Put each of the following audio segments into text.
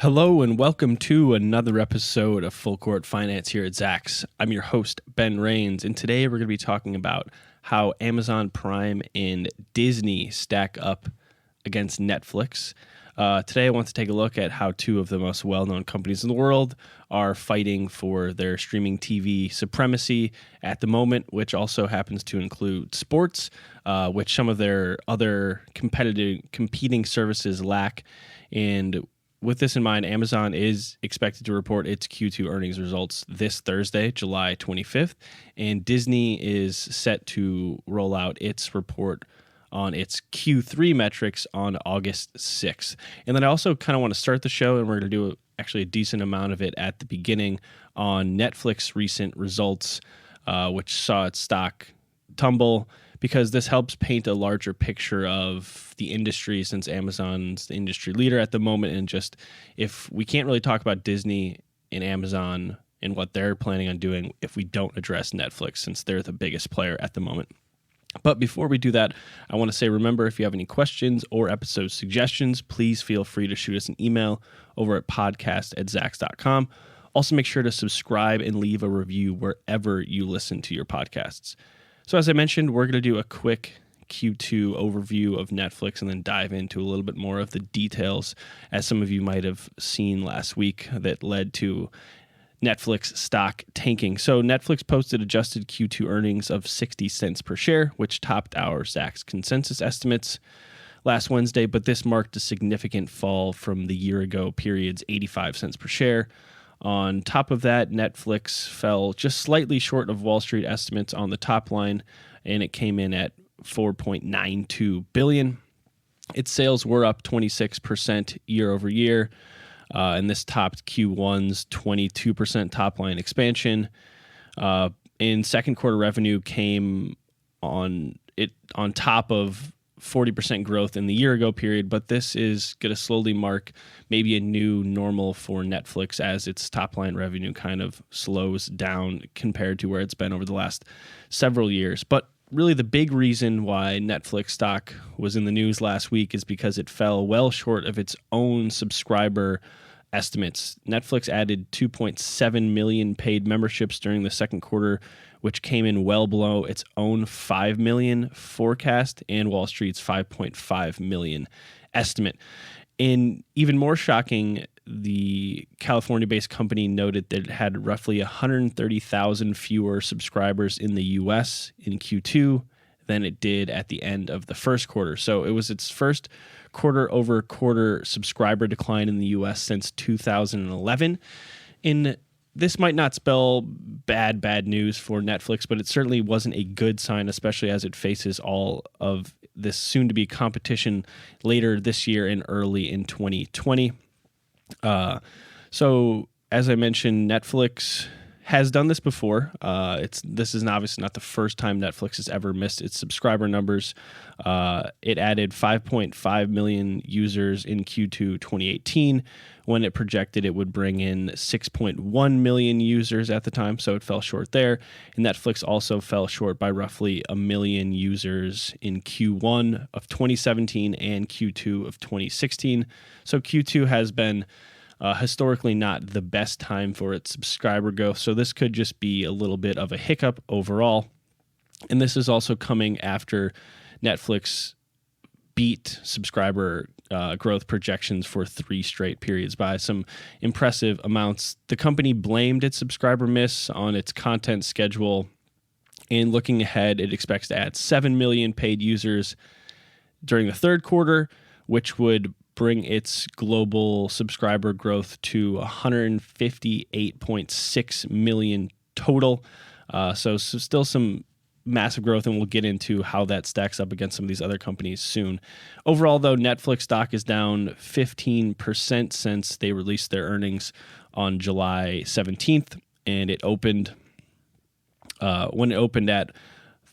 Hello and welcome to another episode of Full Court Finance here at Zacks. I'm your host, Ben Rains, and today we're going to be talking about how Amazon Prime and Disney stack up against Netflix. Today I want to take a look at how two of the most well-known companies in the world are fighting for their streaming TV supremacy at the moment, which also happens to include sports, which some of their other competing services lack. And with this in mind, Amazon is expected to report its Q2 earnings results this Thursday, July 25th, and Disney is set to roll out its report on its Q3 metrics on August 6th. And then I also kind of want to start the show, and we're going to do actually a decent amount of it at the beginning on Netflix recent results, which saw its stock tumble, because this helps paint a larger picture of the industry, since Amazon's the industry leader at the moment. And just, if we can't really talk about Disney and Amazon and what they're planning on doing if we don't address Netflix, since they're the biggest player at the moment. But before we do that, I want to say, remember, if you have any questions or episode suggestions, please feel free to shoot us an email over at podcast@zacks.com. Also, make sure to subscribe and leave a review wherever you listen to your podcasts. So as I mentioned, we're going to do a quick Q2 overview of Netflix and then dive into a little bit more of the details, as some of you might have seen last week, that led to Netflix stock tanking. So Netflix posted adjusted Q2 earnings of 60 cents per share, which topped our Zacks consensus estimates last Wednesday, but this marked a significant fall from the year-ago period's 85 cents per share. On top of that, Netflix fell just slightly short of Wall Street estimates on the top line, and it came in at $4.92 billion. Its sales were up 26% year over year, and this topped Q1's 22% top line expansion. In second quarter, revenue came on top of 40% growth in the year ago period, but this is going to slowly mark maybe a new normal for Netflix as its top line revenue kind of slows down compared to where it's been over the last several years. But really, the big reason why Netflix stock was in the news last week is because it fell well short of its own subscriber estimates. Netflix added 2.7 million paid memberships during the second quarter, which came in well below its own 5 million forecast and Wall Street's 5.5 million estimate. And even more shocking, the California-based company noted that it had roughly 130,000 fewer subscribers in the U.S. in Q2 than it did at the end of the first quarter. So it was its first quarter-over-quarter subscriber decline in the U.S. since 2011. And this might not spell bad news for Netflix, but it certainly wasn't a good sign, especially as it faces all of this soon-to-be competition later this year and early in 2020. So, as I mentioned, Netflix has done this before. This is obviously not the first time Netflix has ever missed its subscriber numbers. It added 5.5 million users in Q2 2018 when it projected it would bring in 6.1 million users at the time, so it fell short there. And Netflix also fell short by roughly 1 million users in Q1 of 2017 and Q2 of 2016. So Q2 has been historically not the best time for its subscriber growth, so this could just be a little bit of a hiccup overall. And this is also coming after Netflix beat subscriber growth projections for 3 straight periods by some impressive amounts. The company blamed its subscriber miss on its content schedule, and looking ahead, it expects to add 7 million paid users during the third quarter, which would bring its global subscriber growth to 158.6 million total. So still some massive growth, and we'll get into how that stacks up against some of these other companies soon. Overall, though, Netflix stock is down 15% since they released their earnings on July 17th, and it opened when it opened at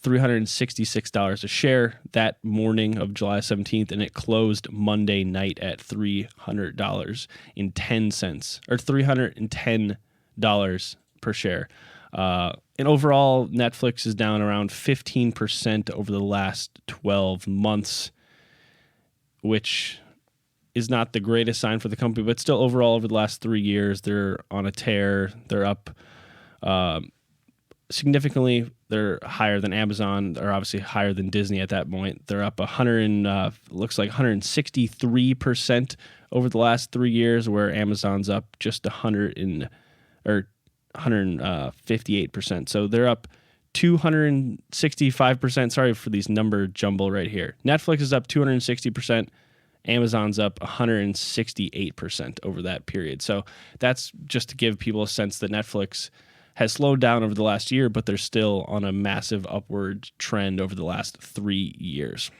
$366 a share that morning of July 17th, and it closed Monday night at $300.10 or $310 per share. And overall, Netflix is down around 15% over the last 12 months, which is not the greatest sign for the company, but still overall over the last 3 years, they're on a tear. They're up significantly. They're higher than Amazon. They're obviously higher than Disney at that point. They're up 163% over the last 3 years, where Amazon's up just 158%. So they're up 265%. Sorry for these number jumble right here. Netflix is up 260%. Amazon's up 168% over that period. So that's just to give people a sense that Netflix has slowed down over the last year, but they're still on a massive upward trend over the last 3 years.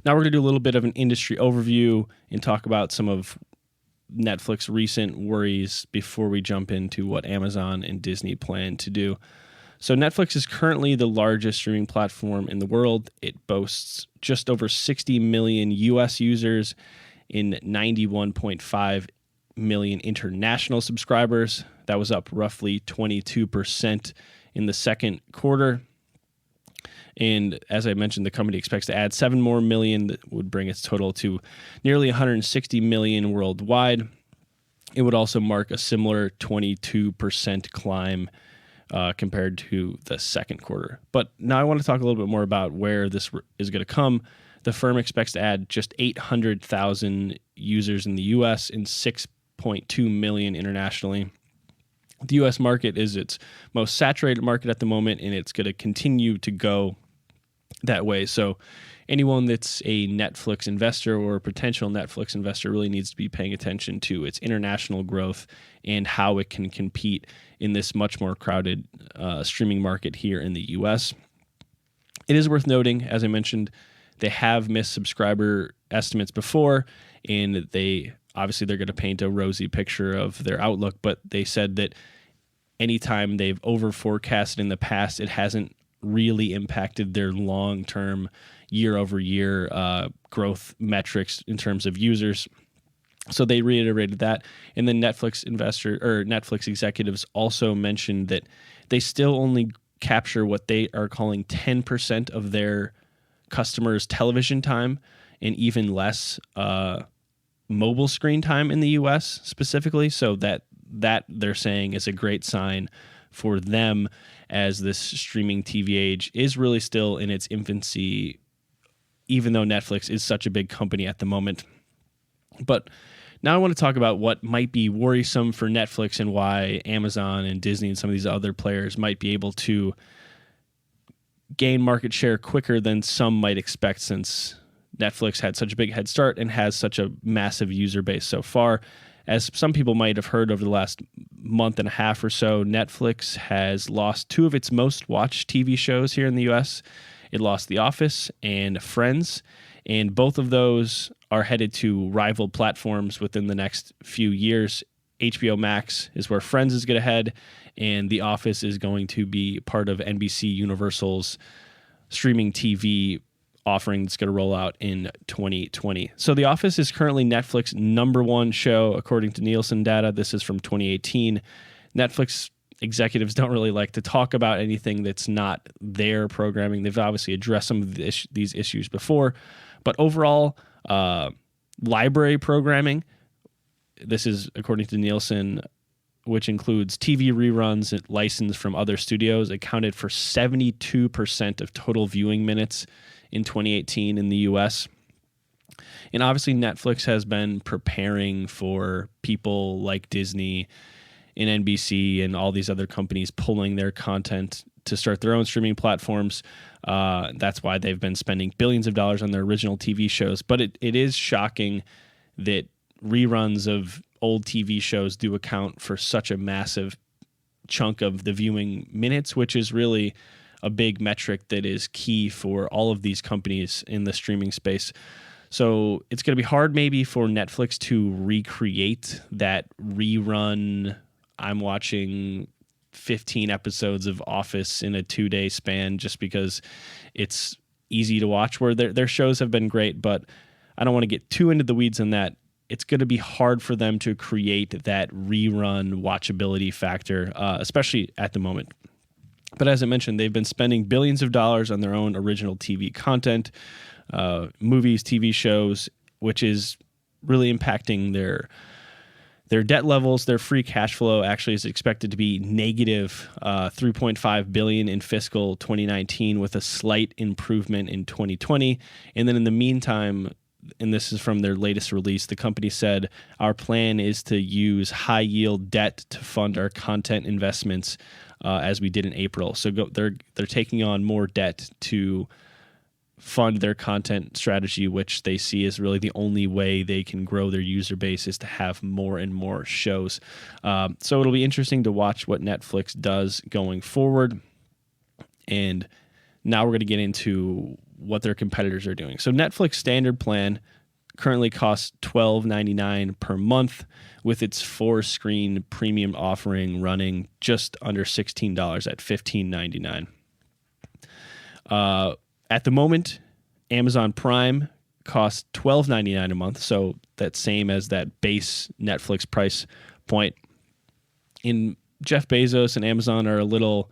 Now we're going to do a little bit of an industry overview and talk about some of Netflix's recent worries before we jump into what Amazon and Disney plan to do. So Netflix is currently the largest streaming platform in the world. It boasts just over 60 million U.S. users and 91.5 million international subscribers. That was up roughly 22% in the second quarter. And as I mentioned, the company expects to add 7 more million. That would bring its total to nearly 160 million worldwide. It would also mark a similar 22% climb compared to the second quarter. But now I want to talk a little bit more about where this is going to come. The firm expects to add just 800,000 users in the U.S. and 6.2 million internationally. The U.S. market is its most saturated market at the moment, and it's going to continue to go that way. So anyone that's a Netflix investor or a potential Netflix investor really needs to be paying attention to its international growth and how it can compete in this much more crowded streaming market here in the U.S. It is worth noting, as I mentioned, they have missed subscriber estimates before, and they're going to paint a rosy picture of their outlook, but they said that anytime they've over forecasted in the past, it hasn't really impacted their long-term year-over-year growth metrics in terms of users. So they reiterated that. And then Netflix executives also mentioned that they still only capture what they are calling 10% of their customers' television time, and even less mobile screen time in the U.S. specifically. So that they're saying is a great sign for them, as this streaming TV age is really still in its infancy, even though Netflix is such a big company at the moment. But now I want to talk about what might be worrisome for Netflix and why Amazon and Disney and some of these other players might be able to gain market share quicker than some might expect, since Netflix had such a big head start and has such a massive user base so far. As some people might have heard over the last month and a half or so, Netflix has lost 2 of its most watched TV shows here in the U.S. It lost The Office and Friends, and both of those are headed to rival platforms within the next few years. HBO Max is where Friends is going to head, and The Office is going to be part of NBC Universal's streaming TV offering that's going to roll out in 2020. So The Office is currently Netflix's #1 show, according to Nielsen data. This is from 2018. Netflix executives don't really like to talk about anything that's not their programming. They've obviously addressed some of these issues before, but overall, library programming, this is according to Nielsen, which includes TV reruns licensed from other studios, accounted for 72% of total viewing minutes in 2018 in the U.S. And obviously Netflix has been preparing for people like Disney and NBC and all these other companies pulling their content to start their own streaming platforms. That's why they've been spending billions of dollars on their original TV shows. But it is shocking that reruns of old TV shows do account for such a massive chunk of the viewing minutes, which is really a big metric that is key for all of these companies in the streaming space. So it's going to be hard maybe for Netflix to recreate that rerun. I'm watching 15 episodes of Office in a 2-day span just because it's easy to watch, where their shows have been great, but I don't want to get too into the weeds on that. It's going to be hard for them to create that rerun watchability factor, especially at the moment. But as I mentioned, they've been spending billions of dollars on their own original TV content, movies, TV shows, which is really impacting their debt levels. Their free cash flow actually is expected to be negative $3.5 billion in fiscal 2019, with a slight improvement in 2020. And then in the meantime, and this is from their latest release, the company said, our plan is to use high yield debt to fund our content investments, as we did in April. So they're taking on more debt to fund their content strategy, which they see as really the only way they can grow their user base, is to have more and more shows. So it'll be interesting to watch what Netflix does going forward. And now we're going to get into what their competitors are doing. So Netflix standard plan currently costs $12.99 per month, with its 4-screen premium offering running just under $16 at $15.99. At the moment, Amazon Prime costs $12.99 a month, so that's same as that base Netflix price point. And Jeff Bezos and Amazon are a little,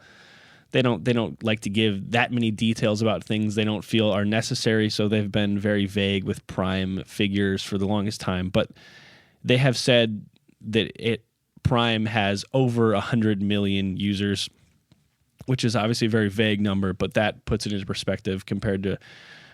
they don't like to give that many details about things they don't feel are necessary, so they've been very vague with Prime figures for the longest time. But they have said that Prime has over 100 million users, which is obviously a very vague number, but that puts it into perspective compared to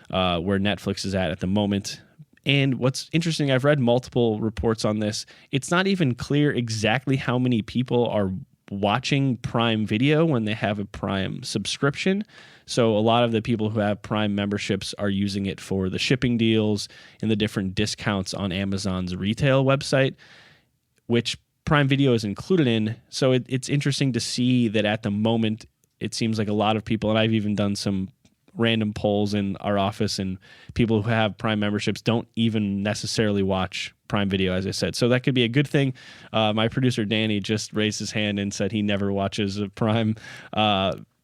where Netflix is at the moment. And what's interesting, I've read multiple reports on this. It's not even clear exactly how many people are watching Prime Video when they have a Prime subscription. So a lot of the people who have Prime memberships are using it for the shipping deals and the different discounts on Amazon's retail website, which Prime Video is included in. So it's interesting to see that at the moment, it seems like a lot of people, and I've even done some random polls in our office, and people who have Prime memberships don't even necessarily watch Prime Video, as I said. So that could be a good thing. My producer, Danny, just raised his hand and said he never watches a Prime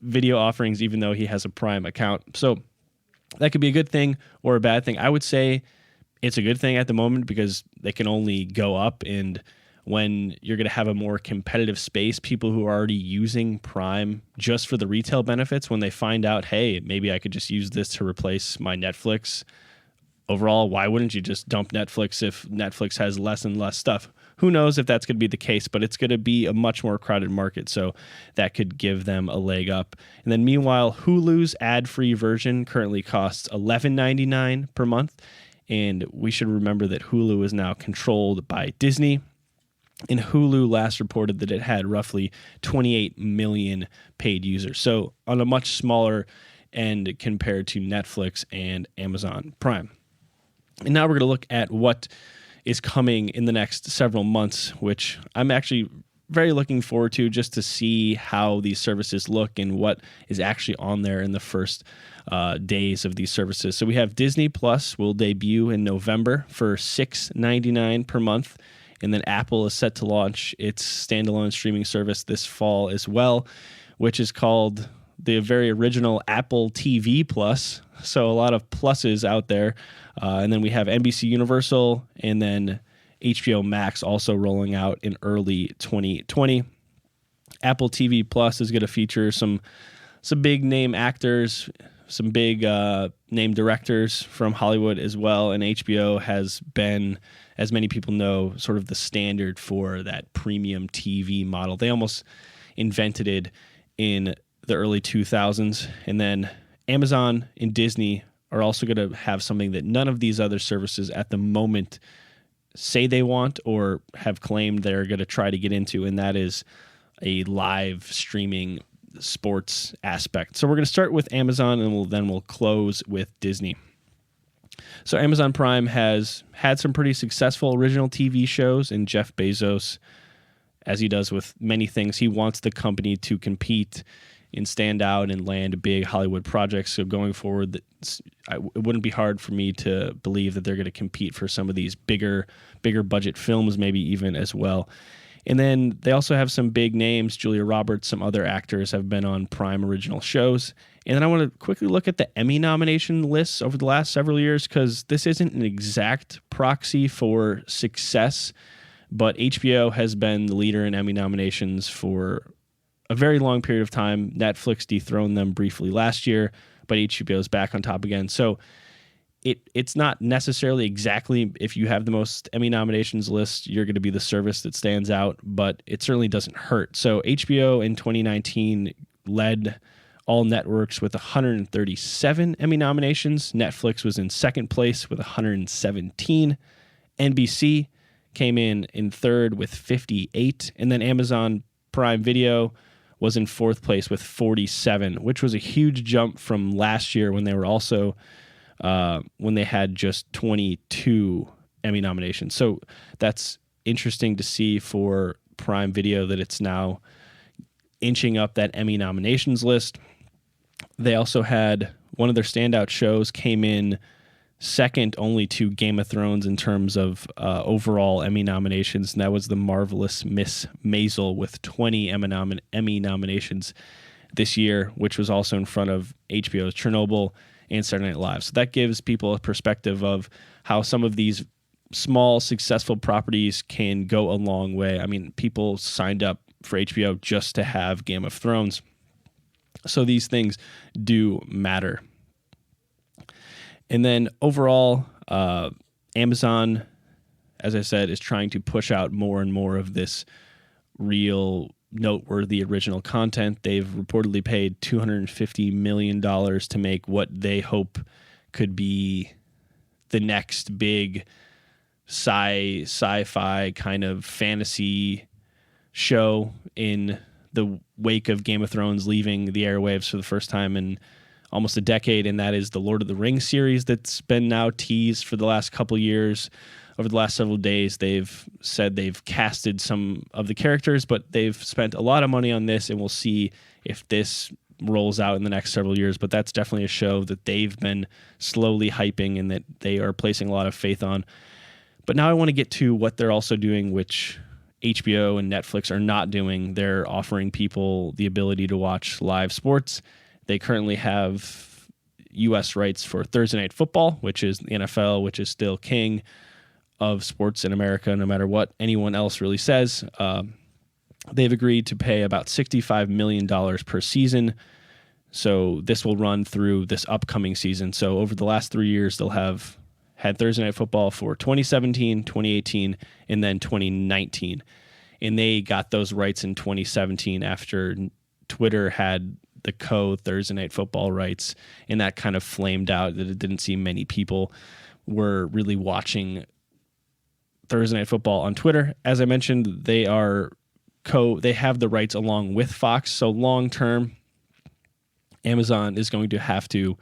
video offerings, even though he has a Prime account. So that could be a good thing or a bad thing. I would say it's a good thing at the moment because they can only go up, and when you're going to have a more competitive space, people who are already using Prime just for the retail benefits, when they find out, hey, maybe I could just use this to replace my Netflix, overall, why wouldn't you just dump Netflix if Netflix has less and less stuff? Who knows if that's going to be the case, but it's going to be a much more crowded market, so that could give them a leg up. And then meanwhile, Hulu's ad-free version currently costs $11.99 per month, and we should remember that Hulu is now controlled by Disney. And Hulu last reported that it had roughly 28 million paid users. So on a much smaller end compared to Netflix and Amazon Prime. And now we're going to look at what is coming in the next several months, which I'm actually very looking forward to, just to see how these services look and what is actually on there in the first days of these services. So we have Disney Plus will debut in November for $6.99 per month. And then Apple is set to launch its standalone streaming service this fall as well, which is called the very original Apple TV Plus. So a lot of pluses out there. And then we have NBC Universal and then HBO Max also rolling out in early 2020. Apple TV Plus is going to feature some big name actors, some big name directors from Hollywood as well. And HBO has been, as many people know, sort of the standard for that premium TV model. They almost invented it in the early 2000s. And then Amazon and Disney are also going to have something that none of these other services at the moment say they want or have claimed they're going to try to get into, and that is a live streaming sports aspect. So we're going to start with Amazon, and we'll close with Disney. So Amazon Prime has had some pretty successful original TV shows, and Jeff Bezos, as he does with many things, he wants the company to compete and stand out and land big Hollywood projects. So going forward, it wouldn't be hard for me to believe that they're going to compete for some of these bigger budget films, maybe even as well. And then they also have some big names. Julia Roberts, some other actors have been on Prime original shows. And then I want to quickly look at the Emmy nomination lists over the last several years, because this isn't an exact proxy for success, but HBO has been the leader in Emmy nominations for a very long period of time. Netflix dethroned them briefly last year, but HBO is back on top again. So it's not necessarily exactly, if you have the most Emmy nominations list, you're going to be the service that stands out, but it certainly doesn't hurt. So HBO in 2019 led all networks with 137 Emmy nominations. Netflix was in second place with 117. NBC came in third with 58. And then Amazon Prime Video was in fourth place with 47, which was a huge jump from last year when they were also when they had just 22 Emmy nominations. So that's interesting to see for Prime Video, that it's now inching up that Emmy nominations list. They also had one of their standout shows came in second only to Game of Thrones in terms of overall Emmy nominations, and that was The Marvelous Miss Maisel with 20 Emmy nominations this year, which was also in front of HBO's Chernobyl and Saturday Night Live. So that gives people a perspective of how some of these small, successful properties can go a long way. I mean, people signed up for HBO just to have Game of Thrones. So these things do matter. And then overall, Amazon, as I said, is trying to push out more and more of this real noteworthy original content. They've reportedly paid $250 million to make what they hope could be the next big sci-fi kind of fantasy show in the wake of Game of Thrones leaving the airwaves for the first time in almost a decade, and that is the Lord of the Rings series that's been now teased for the last couple years. Over the last several days, they've said they've casted some of the characters, but they've spent a lot of money on this, and we'll see if this rolls out in the next several years. But that's definitely a show that they've been slowly hyping and that they are placing a lot of faith on. But now I want to get to what they're also doing, which HBO and Netflix are not doing. They're offering people the ability to watch live sports. They currently have U.S. rights for Thursday Night Football, which is the NFL, which is still king of sports in America, no matter what anyone else really says. They've agreed to pay about $65 million per season. So this will run through this upcoming season. So over the last 3 years, they'll have had Thursday Night Football for 2017, 2018, and then 2019. And they got those rights in 2017 after Twitter had the Thursday Night Football rights, and that kind of flamed out, that it didn't seem many people were really watching Thursday Night Football on Twitter. As I mentioned, they have the rights along with Fox. So long term, Amazon is going to have to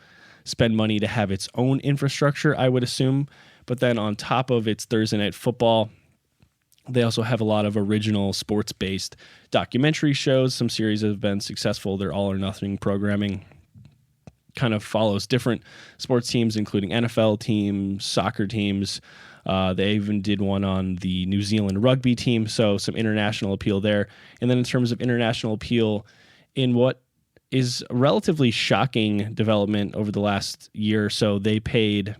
spend money to have its own infrastructure, I would assume. But then on top of its Thursday Night Football, they also have a lot of original sports-based documentary shows. Some series have been successful. Their All or Nothing programming kind of follows different sports teams, including NFL teams, soccer teams. They even did one on the New Zealand rugby team, so some international appeal there. And then in terms of international appeal, in what is a relatively shocking development over the last year or so, they paid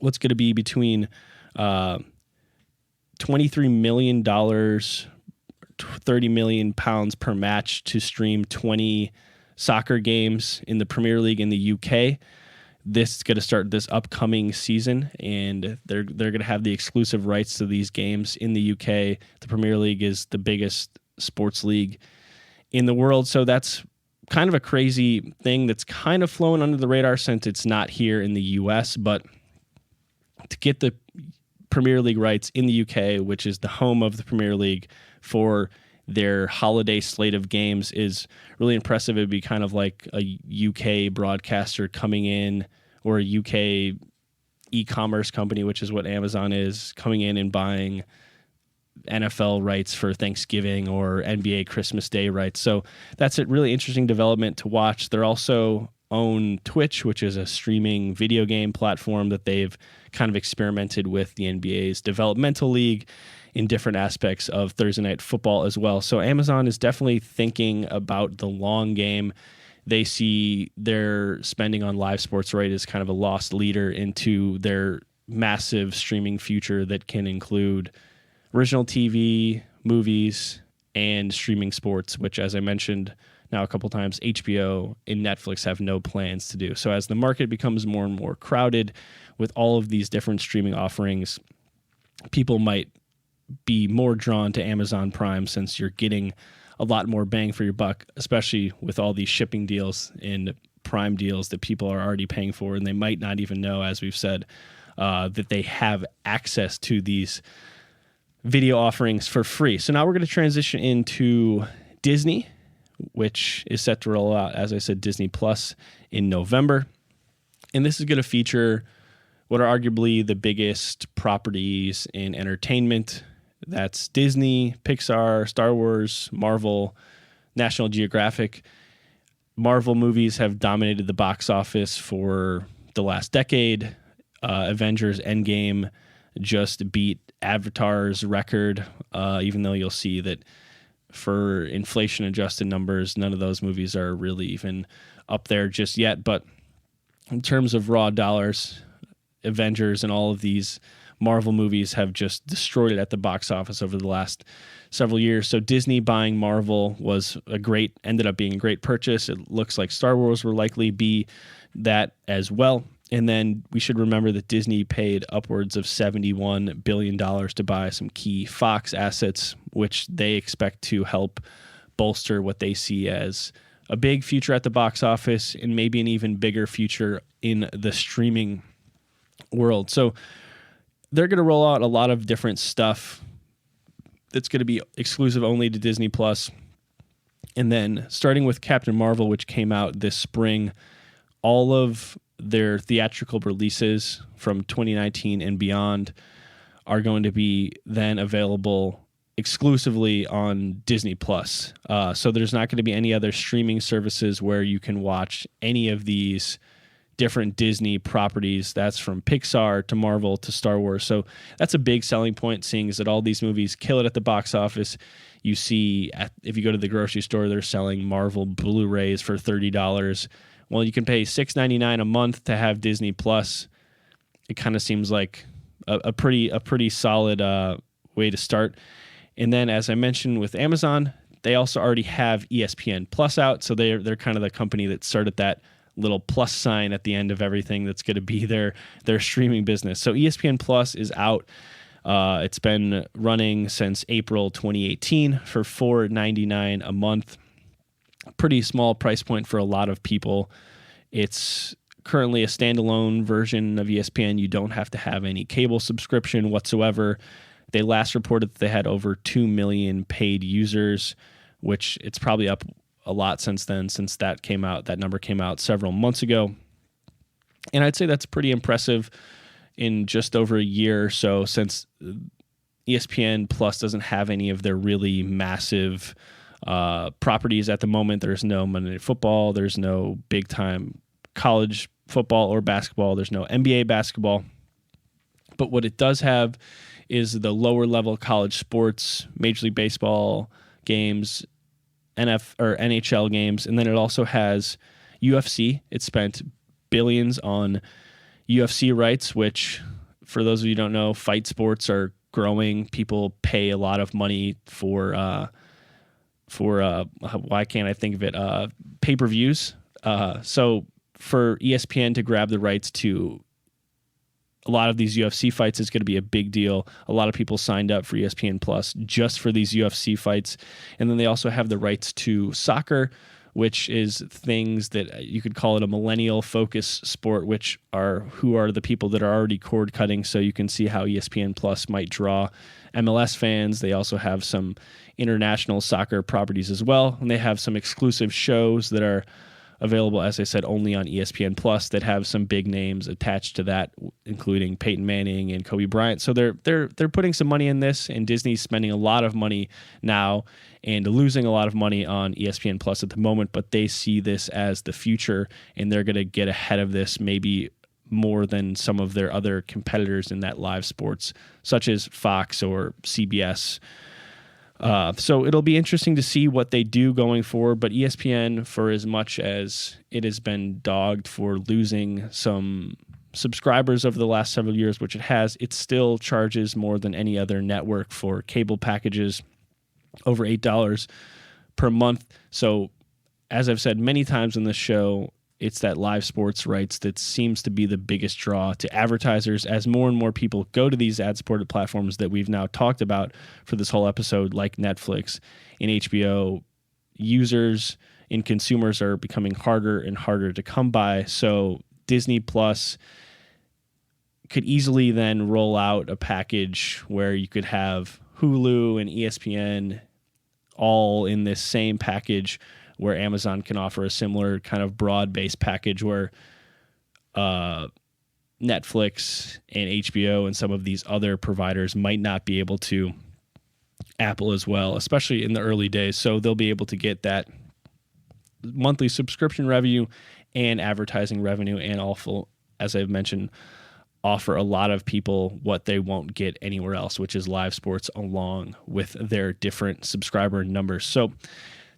what's going to be between $23 million, 30 million pounds per match to stream 20 soccer games in the Premier League in the UK. This is going to start this upcoming season, and they're going to have the exclusive rights to these games in the UK. The Premier League is the biggest sports league in the world, so that's kind of a crazy thing that's kind of flown under the radar since it's not here in the US. But to get the Premier League rights in the UK, which is the home of the Premier League, for their holiday slate of games is really impressive. It'd be kind of like a UK broadcaster coming in, or a UK e-commerce company, which is what Amazon is, coming in and buying NFL rights for Thanksgiving or NBA Christmas Day rights. So that's a really interesting development to watch. They're also own Twitch, which is a streaming video game platform that they've kind of experimented with the NBA's developmental league in different aspects of Thursday Night Football as well. So Amazon is definitely thinking about the long game. They see their spending on live sports right as kind of a lost leader into their massive streaming future that can include original TV, movies, and streaming sports, which, as I mentioned, now a couple times. HBO and Netflix have no plans to do. So as the market becomes more and more crowded with all of these different streaming offerings, people might be more drawn to Amazon Prime since you're getting a lot more bang for your buck, especially with all these shipping deals and Prime deals that people are already paying for, and they might not even know, as we've said, that they have access to these video offerings for free. So now we're going to transition into Disney, which is set to roll out, as I said, Disney Plus in November. And this is going to feature what are arguably the biggest properties in entertainment. That's Disney, Pixar, Star Wars, Marvel, National Geographic. Marvel movies have dominated the box office for the last decade. Avengers Endgame just beat Avatar's record, even though you'll see that for inflation-adjusted numbers, none of those movies are really even up there just yet. But in terms of raw dollars, Avengers and all of these Marvel movies have just destroyed it at the box office over the last several years. So Disney buying Marvel ended up being a great purchase. It looks like Star Wars will likely be that as well. And then we should remember that Disney paid upwards of $71 billion to buy some key Fox assets, which they expect to help bolster what they see as a big future at the box office and maybe an even bigger future in the streaming world. So they're going to roll out a lot of different stuff that's going to be exclusive only to Disney Plus. And then starting with Captain Marvel, which came out this spring, all of their theatrical releases from 2019 and beyond are going to be then available exclusively on Disney Plus. So there's not going to be any other streaming services where you can watch any of these different Disney properties. That's from Pixar to Marvel to Star Wars. So that's a big selling point, seeing as that all these movies kill it at the box office. You see, if you go to the grocery store, they're selling Marvel Blu-rays for $30. Well, you can pay $6.99 a month to have Disney Plus. It kind of seems like a pretty solid way to start. And then, as I mentioned with Amazon, they also already have ESPN Plus out. So they're kind of the company that started that little plus sign at the end of everything that's going to be their streaming business. So ESPN Plus is out. It's been running since April 2018 for $4.99 a month. Pretty small price point for a lot of people. It's currently a standalone version of ESPN. You don't have to have any cable subscription whatsoever. They last reported that they had over 2 million paid users, which it's probably up a lot since then, since that number came out several months ago. And I'd say that's pretty impressive in just over a year or so, since ESPN Plus doesn't have any of their really massive properties at the moment. There's no Monday Night Football. There's no big-time college football or basketball. There's no NBA basketball. But what it does have is the lower-level college sports, Major League Baseball games, NHL games, and then it also has UFC. It spent billions on UFC rights, which, for those of you who don't know, fight sports are growing. People pay a lot of money for why can't I think of it? Pay-per-views. So for ESPN to grab the rights to a lot of these UFC fights is going to be a big deal. A lot of people signed up for ESPN Plus just for these UFC fights. And then they also have the rights to soccer, which is things that you could call it a millennial focus sport, who are the people that are already cord cutting. So you can see how ESPN Plus might draw MLS fans. They also have some international soccer properties as well. And they have some exclusive shows that are available, as I said, only on ESPN Plus, that have some big names attached to that, including Peyton Manning and Kobe Bryant. So they're putting some money in this, and Disney's spending a lot of money now and losing a lot of money on ESPN Plus at the moment, but they see this as the future, and they're going to get ahead of this maybe more than some of their other competitors in that live sports, such as Fox or CBS. So it'll be interesting to see what they do going forward, but ESPN, for as much as it has been dogged for losing some subscribers over the last several years, which it has, it still charges more than any other network for cable packages, over $8 per month. So as I've said many times in this show, it's that live sports rights that seems to be the biggest draw to advertisers as more and more people go to these ad-supported platforms that we've now talked about for this whole episode, like Netflix and HBO. Users and consumers are becoming harder and harder to come by. So Disney Plus could easily then roll out a package where you could have Hulu and ESPN all in this same package, where Amazon can offer a similar kind of broad-based package where Netflix and HBO and some of these other providers might not be able to. Apple as well, especially in the early days. So they'll be able to get that monthly subscription revenue and advertising revenue, and also, as I've mentioned, offer a lot of people what they won't get anywhere else, which is live sports along with their different subscriber numbers. So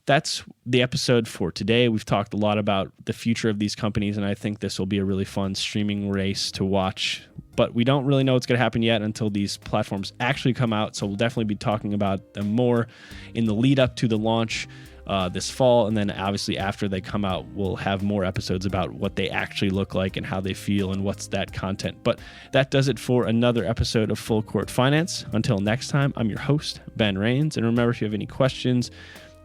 that's the episode for today. We've talked a lot about the future of these companies, and I think this will be a really fun streaming race to watch. But we don't really know what's going to happen yet until these platforms actually come out, so we'll definitely be talking about them more in the lead up to the launch this fall, and then obviously after they come out, we'll have more episodes about what they actually look like and how they feel and what's that content. But that does it for another episode of Full Court Finance. Until next time, I'm your host, Ben Rains, and remember, if you have any questions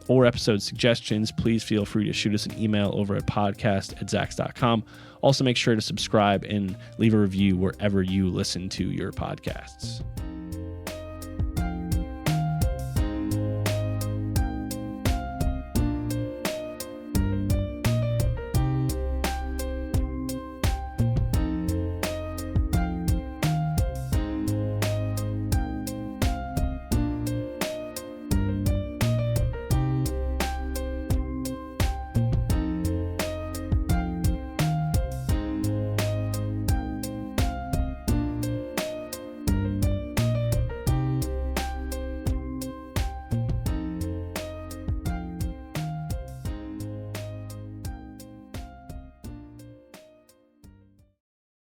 or episode suggestions, please feel free to shoot us an email over at podcast@zacks.com. Also, make sure to subscribe and leave a review wherever you listen to your podcasts.